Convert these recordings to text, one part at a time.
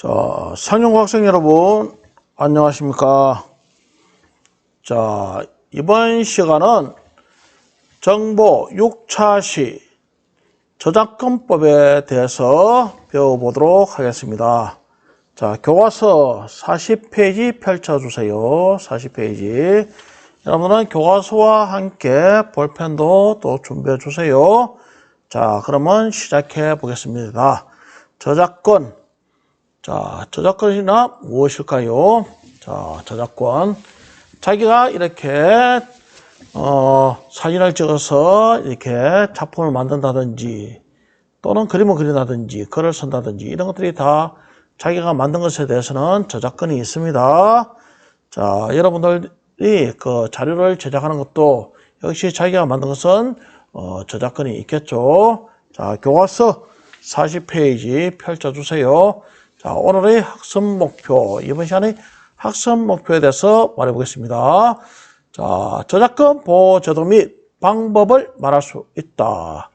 자, 상용고 학생 여러분, 안녕하십니까. 자, 이번 시간은 정보 6차시 저작권법에 대해서 배워보도록 하겠습니다. 자, 교과서 40페이지 펼쳐주세요. 40페이지. 여러분은 교과서와 함께 볼펜도 또 준비해 주세요. 자, 그러면 시작해 보겠습니다. 저작권. 자, 저작권이나 무엇일까요? 자, 저작권. 자기가 이렇게, 사진을 찍어서 이렇게 작품을 만든다든지, 또는 그림을 그린다든지, 글을 쓴다든지, 이런 것들이 다 자기가 만든 것에 대해서는 저작권이 있습니다. 자, 여러분들이 그 자료를 제작하는 것도 역시 자기가 만든 것은, 저작권이 있겠죠. 자, 교과서 40페이지 펼쳐주세요. 자, 오늘의 학습 목표, 이번 시간의 학습 목표에 대해서 말해보겠습니다. 자, 저작권 보호 제도 및 방법을 말할 수 있다.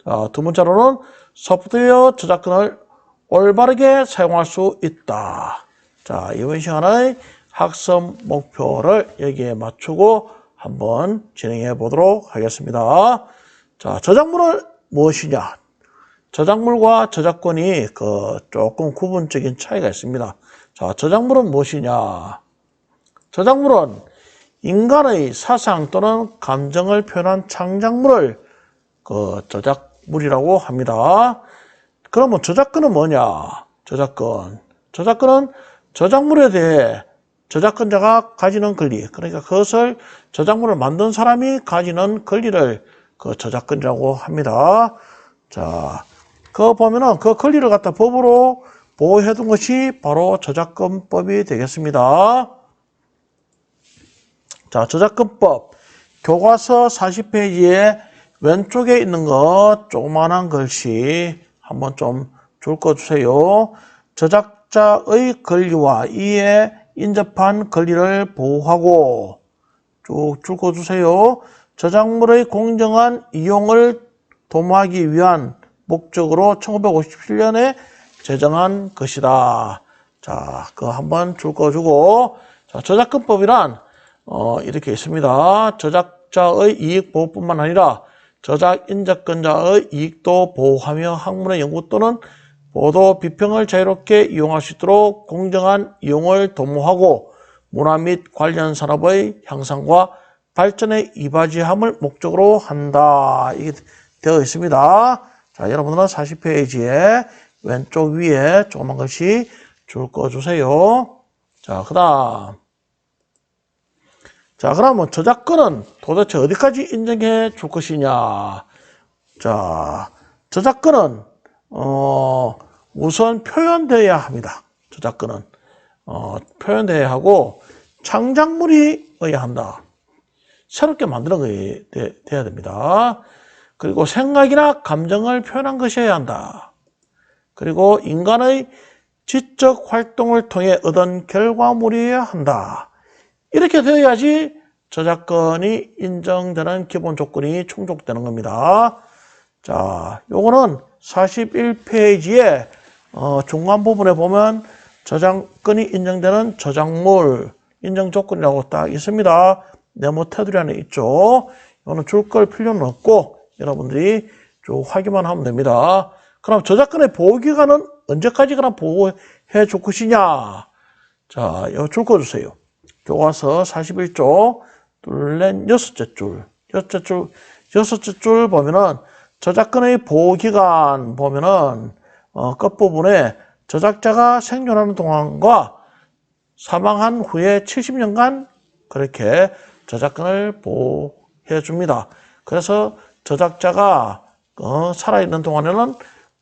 자, 두 번째로는 소프트웨어 저작권을 올바르게 사용할 수 있다. 자, 이번 시간의 학습 목표를 여기에 맞추고 한번 진행해 보도록 하겠습니다. 자, 저작물은 무엇이냐? 저작물과 저작권이 조금 구분적인 차이가 있습니다. 자, 저작물은 무엇이냐? 저작물은 인간의 사상 또는 감정을 표현한 창작물을 저작물이라고 합니다. 그러면 저작권은 뭐냐? 저작권은 저작물에 대해 저작권자가 가지는 권리, 그러니까 그것을 저작물을 만든 사람이 가지는 권리를 저작권이라고 합니다. 자, 그거 보면은 그 권리를 갖다 법으로 보호해둔 것이 바로 저작권법이 되겠습니다. 자, 저작권법. 교과서 40페이지에 왼쪽에 있는 것, 조그만한 글씨 한번 좀 줄거주세요. 저작자의 권리와 이에 인접한 권리를 보호하고, 쭉 줄거주세요. 저작물의 공정한 이용을 도모하기 위한 목적으로 1957년에 제정한 것이다. 자, 그거 한번 줄거주고, 자, 저작권법이란, 이렇게 있습니다. 저작자의 이익 보호뿐만 아니라 저작 인접권자의 이익도 보호하며 학문의 연구 또는 보도 비평을 자유롭게 이용할 수 있도록 공정한 이용을 도모하고 문화 및 관련 산업의 향상과 발전에 이바지함을 목적으로 한다. 이게 되어 있습니다. 자, 여러분들은 40페이지에 왼쪽 위에 조그만 것이 줄거주세요. 자, 그러면 저작권은 도대체 어디까지 인정해 줄 것이냐? 자, 저작권은, 우선 표현되어야 합니다. 저작권은. 표현되어야 하고, 창작물이어야 한다. 새롭게 만드는 것이 돼야 됩니다. 그리고 생각이나 감정을 표현한 것이어야 한다. 그리고 인간의 지적 활동을 통해 얻은 결과물이어야 한다. 이렇게 되어야지 저작권이 인정되는 기본 조건이 충족되는 겁니다. 자, 요거는 41페이지에 중간 부분에 보면 저작권이 인정되는 저작물 인정 조건이라고 딱 있습니다. 네모 테두리 안에 있죠. 이거는 줄 걸 필요는 없고 여러분들이 쭉 확인만 하면 됩니다. 그럼 저작권의 보호기간은 언제까지 그럼 보호해 줄 것이냐? 자, 이거 줄 거 주세요. 교과서 41쪽, 둘넷 여섯째 줄. 여섯째 줄 보면은 저작권의 보호기간 보면은, 끝부분에 저작자가 생존하는 동안과 사망한 후에 70년간 그렇게 저작권을 보호해 줍니다. 그래서 저작자가 살아있는 동안에는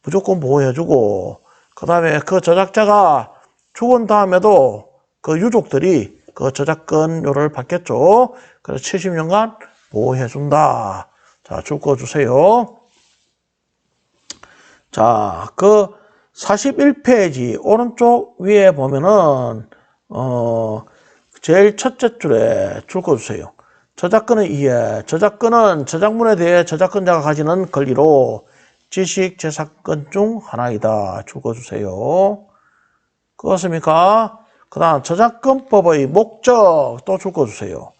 무조건 보호해주고, 그 다음에 그 저작자가 죽은 다음에도 그 유족들이 그 저작권료를 받겠죠. 그래서 70년간 보호해준다. 자, 줄거주세요. 자, 그 41페이지 오른쪽 위에 보면은, 제일 첫째 줄에 줄거주세요. 저작권의 이해. 저작권은 저작물에 대해 저작권자가 가지는 권리로 지식 재산권 중 하나이다. 줄거주세요. 그렇습니까? 그 다음 저작권법의 목적 또 적어주세요.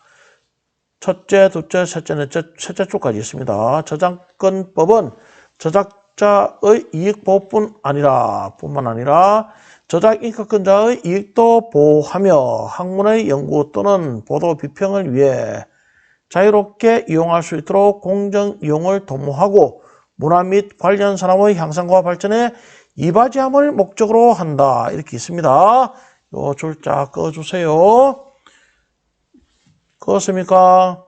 첫째, 둘째, 셋째, 넷째, 셋째 줄까지 있습니다. 저작권법은 저작자의 이익보호뿐만 아니라 저작 인권자의 이익도 보호하며 학문의 연구 또는 보도 비평을 위해 자유롭게 이용할 수 있도록 공정 이용을 도모하고 문화 및 관련 산업의 향상과 발전에 이바지함을 목적으로 한다. 이렇게 있습니다. 요 줄자 꺼주세요. 그렇습니까?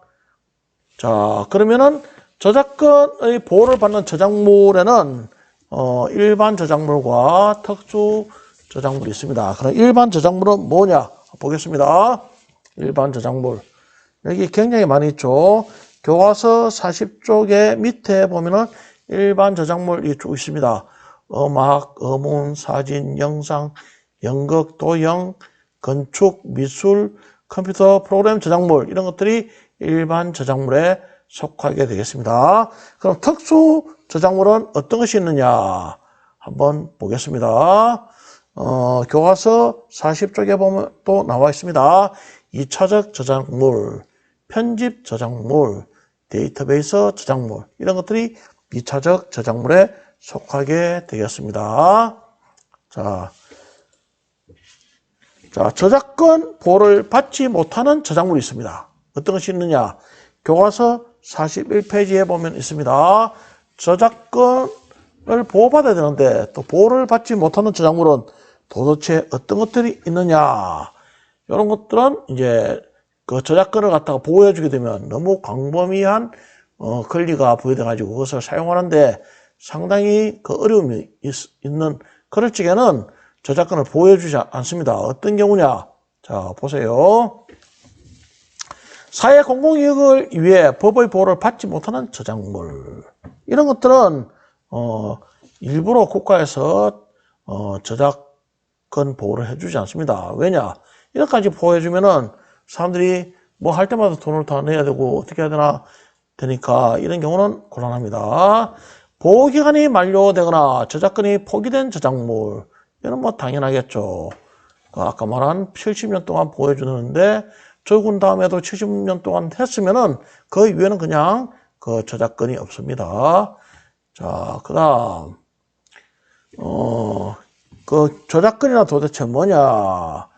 자, 그러면은 저작권의 보호를 받는 저작물에는 일반 저작물과 특수 저작물이 있습니다. 그럼 일반 저작물은 뭐냐? 보겠습니다. 일반 저작물. 여기 굉장히 많이 있죠. 교과서 40쪽의 밑에 보면은 일반 저작물이 쭉 있습니다. 음악, 음원, 사진, 영상, 연극, 도형, 건축, 미술, 컴퓨터 프로그램 저작물 이런 것들이 일반 저작물에 속하게 되겠습니다. 그럼 특수 저작물은 어떤 것이 있느냐 한번 보겠습니다. 교과서 40쪽에 보면 또 나와 있습니다. 2차적 저작물, 편집 저작물, 데이터베이스 저작물 이런 것들이 2차적 저작물에 속하게 되겠습니다. 자, 저작권 보호를 받지 못하는 저작물이 있습니다. 어떤 것이 있느냐? 교과서 41페이지에 보면 있습니다. 저작권을 보호받아야 되는데 또 보호를 받지 못하는 저작물은 도대체 어떤 것들이 있느냐? 이런 것들은 이제 그 저작권을 갖다가 보호해주게 되면 너무 광범위한 권리가 부여돼가지고 그것을 사용하는데 상당히 그 어려움이 있는 그럴 적에는 저작권을 보호해주지 않습니다. 어떤 경우냐? 자, 보세요. 사회 공공이익을 위해 법의 보호를 받지 못하는 저작물. 이런 것들은, 일부러 국가에서, 저작권 보호를 해주지 않습니다. 왜냐? 이렇게까지 보호해주면은 사람들이 뭐 할 때마다 돈을 다 내야 되고 어떻게 해야 되니까 이런 경우는 곤란합니다. 보호기간이 만료되거나 저작권이 포기된 저작물. 이건 뭐 당연하겠죠. 아까 말한 70년 동안 보호해주는데 적은 다음에도 70년 동안 했으면은 그 이후에는 그냥 그 저작권이 없습니다. 자, 그 다음, 그 저작권이나 도대체 뭐냐?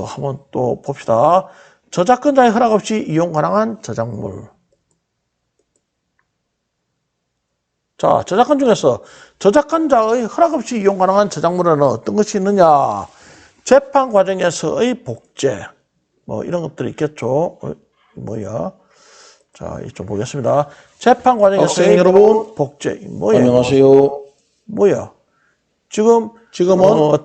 한번 또 봅시다. 저작권자의 허락 없이 이용 가능한 저작물. 자, 저작권 중에서 저작권자의 허락 없이 이용 가능한 저작물에는 어떤 것이 있느냐? 재판 과정에서의 복제. 뭐 이런 것들이 있겠죠. 뭐야? 자, 이쪽 보겠습니다. 재판 과정에서의 여러분 복제. 뭐야? 안녕하세요. 뭐야? 지금은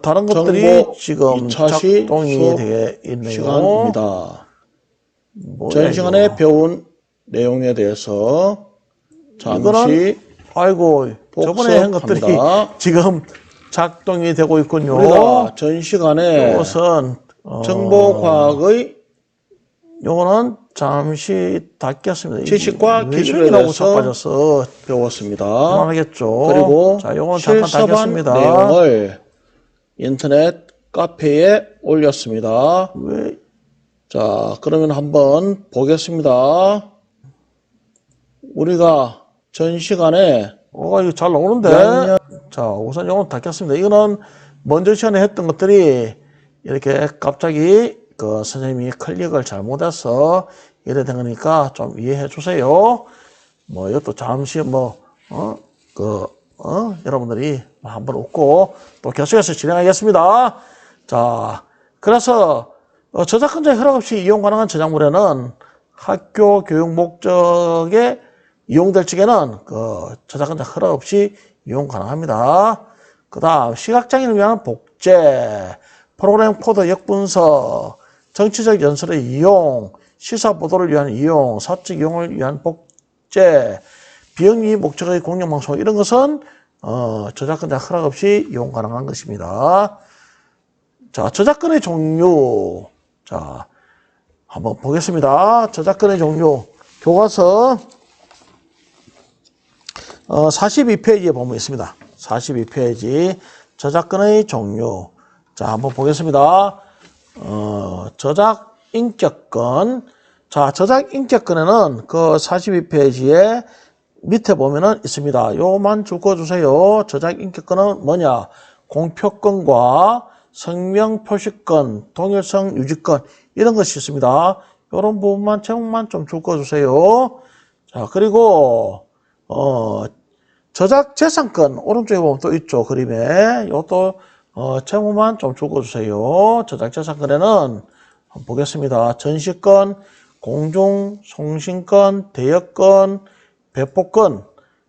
다른 것들이 지금 작동이 되어 있네요. 시간입니다. 전 시간에 배운 내용에 대해서 잠시 아이고 저번에 한 것들이 지금 작동이 되고 있군요. 우리가 전 시간에 이것은 정보과학의 요거는 잠시 닫겠습니다. 지식과 기술에 대해서 빠져서 배웠습니다. 그만하겠죠. 그리고 자, 요건 잠깐 닫겠습니다. 내용을 인터넷 카페에 올렸습니다. 자, 그러면 한번 보겠습니다. 우리가 전 시간에 이거 잘 나오는데. 자, 우선 요건 닫겠습니다. 이거는 먼저 시간에 했던 것들이 이렇게 갑자기 그 선생님이 클릭을 잘못해서 이래 된 거니까 좀 이해해 주세요. 뭐 이것도 잠시 여러분들이 한번 웃고 또 계속해서 진행하겠습니다. 자, 그래서 저작권자의 허락 없이 이용 가능한 저작물에는 학교 교육 목적에 이용될 적에는 그 저작권자 허락 없이 이용 가능합니다. 그 다음 시각장애인을 위한 복제, 프로그램 코드 역분석, 정치적 연설의 이용, 시사 보도를 위한 이용, 사적 이용을 위한 복제, 비영리 목적의 공영방송 이런 것은 저작권자 허락 없이 이용 가능한 것입니다. 자, 저작권의 종류. 자, 한번 보겠습니다. 저작권의 종류. 교과서 42페이지에 보면 있습니다. 42페이지. 저작권의 종류. 자, 한번 보겠습니다. 저작 인격권. 자, 저작 인격권에는 그 42페이지에 밑에 보면은 있습니다. 요만 줄거주세요. 저작 인격권은 뭐냐? 공표권과 성명 표시권, 동일성 유지권 이런 것이 있습니다. 요런 부분만 제목만 좀 줄거주세요. 자, 그리고 저작 재산권 오른쪽에 보면 또 있죠. 그림에 요것도 제목만 좀 줄거주세요. 저작 재산권에는 한번 보겠습니다. 전시권, 공중 송신권, 대여권, 배포권,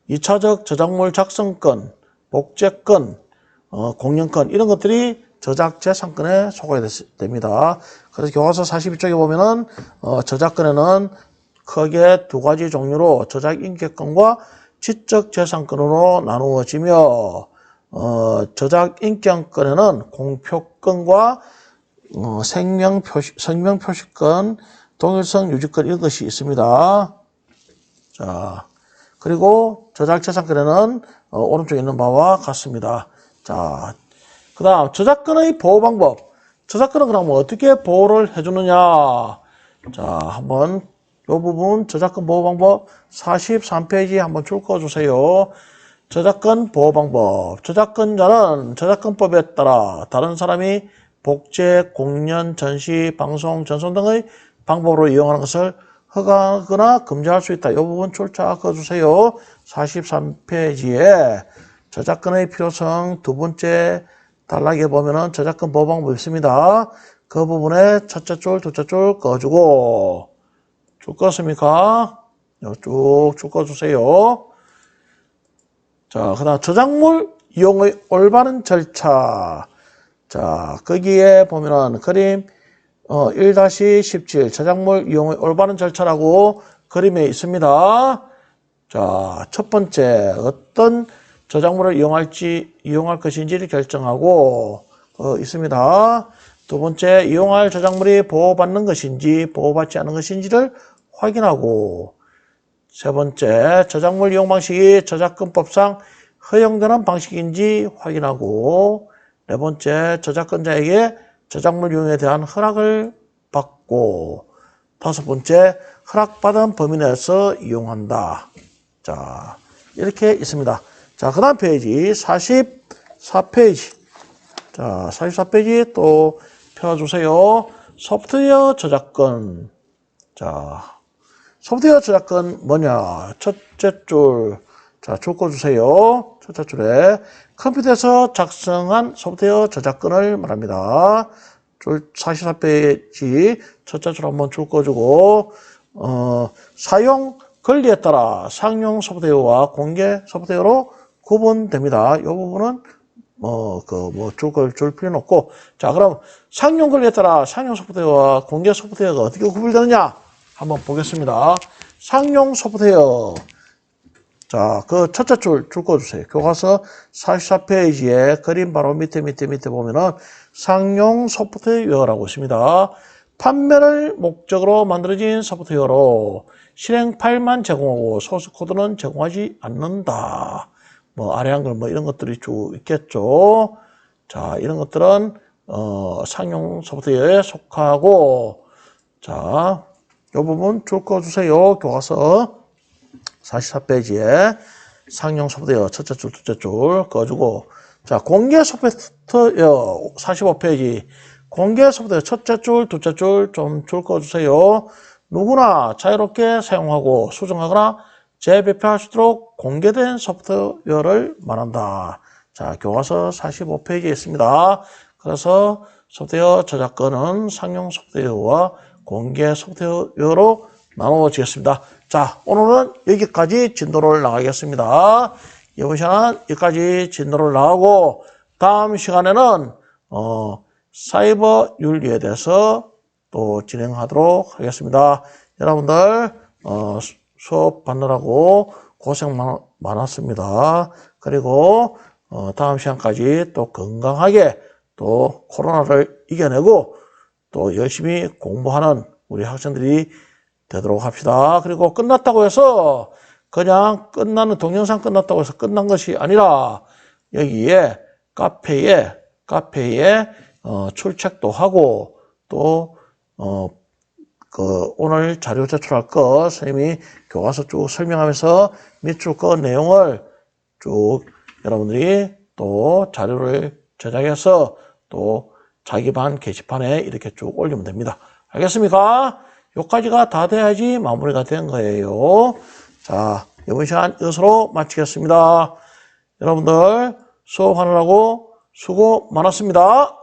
2차적 저작물 작성권, 복제권, 공연권 이런 것들이 저작 재산권에 속하게 됩니다. 그래서 교과서 42쪽에 보면은 저작권에는 크게 두 가지 종류로 저작 인격권과 지적 재산권으로 나누어지며 저작 인격권에는 공표권과 성명 표시권, 동일성 유지권 이런 것이 있습니다. 자, 그리고 저작 재산권에는 오른쪽에 있는 바와 같습니다. 자, 그 다음 저작권의 보호 방법. 저작권은 그럼 어떻게 보호를 해주느냐. 자, 한번 이 부분 저작권 보호 방법 43페이지 한번 줄거주세요. 저작권 보호 방법. 저작권자는 저작권법에 따라 다른 사람이 복제, 공연, 전시, 방송, 전송 등의 방법으로 이용하는 것을 허가하거나 금지할 수 있다. 이 부분 출처주세요. 43페이지에 저작권의 필요성 두 번째 단락에 보면은 저작권 보호 방법이 있습니다. 그 부분에 첫째 줄, 둘째 줄 꺼주고 줄 껐습니까? 쭉 꺼주세요. 자, 그 다음 저작물 이용의 올바른 절차. 자, 거기에 보면은 그림 1-17 저작물 이용의 올바른 절차라고 그림에 있습니다. 자, 첫 번째 어떤 저작물을 이용할 것인지를 결정하고 있습니다. 두 번째 이용할 저작물이 보호받는 것인지 보호받지 않는 것인지를 확인하고 세 번째 저작물 이용 방식이 저작권법상 허용되는 방식인지 확인하고 네 번째 저작권자에게 저작물 이용에 대한 허락을 받고 다섯 번째 허락받은 범위 내에서 이용한다. 자, 이렇게 있습니다. 자, 그 다음 페이지 44페이지. 자, 44페이지 또 펴주세요. 소프트웨어 저작권. 자, 소프트웨어 저작권 뭐냐? 첫째 줄. 자, 줄거주세요. 첫째 줄에 컴퓨터에서 작성한 소프트웨어 저작권을 말합니다. 줄 44페이지 첫째 줄 한번 줄거주고 사용 권리에 따라 상용 소프트웨어와 공개 소프트웨어로 구분됩니다. 이 부분은 줄 필요는 없고. 자, 그럼 상용 권리에 따라 상용 소프트웨어와 공개 소프트웨어가 어떻게 구분되느냐? 한번 보겠습니다. 상용 소프트웨어. 자, 그 첫째 줄 꺼주세요. 교과서 44페이지에 그림 바로 밑에 보면은 상용 소프트웨어라고 있습니다. 판매를 목적으로 만들어진 소프트웨어로 실행 파일만 제공하고 소스 코드는 제공하지 않는다. 아래 한글 이런 것들이 쭉 있겠죠. 자, 이런 것들은 상용 소프트웨어에 속하고 자, 이 부분 줄 꺼주세요. 교과서 44페이지에 상용 소프트웨어 첫째 줄, 둘째 줄 꺼주고 자, 공개 소프트웨어 45페이지 공개 소프트웨어 첫째 줄, 둘째 줄 좀 줄 꺼주세요. 누구나 자유롭게 사용하고 수정하거나 재배표할 수 있도록 공개된 소프트웨어를 말한다. 자, 교과서 45페이지에 있습니다. 그래서 소프트웨어 저작권은 상용 소프트웨어와 공개 소프트웨어로 나누어지겠습니다. 자, 오늘은 여기까지 진도를 나가겠습니다. 이번 시간은 여기까지 진도를 나가고 다음 시간에는 사이버 윤리에 대해서 또 진행하도록 하겠습니다. 여러분들 수업 받느라고 고생 많았습니다. 그리고 다음 시간까지 또 건강하게 또 코로나를 이겨내고 또 열심히 공부하는 우리 학생들이 되도록 합시다. 그리고 끝났다고 해서 그냥 동영상 끝났다고 해서 끝난 것이 아니라 여기에 카페에 출첵도 하고 또 오늘 자료 제출할 거 선생님이 교과서 쭉 설명하면서 밑줄 거 내용을 쭉 여러분들이 또 자료를 제작해서 또 자기 반 게시판에 이렇게 쭉 올리면 됩니다. 알겠습니까? 여기까지가 다 돼야지 마무리가 된 거예요. 자, 이번 시간 이것으로 마치겠습니다. 여러분들 수업하느라고 수고 많았습니다.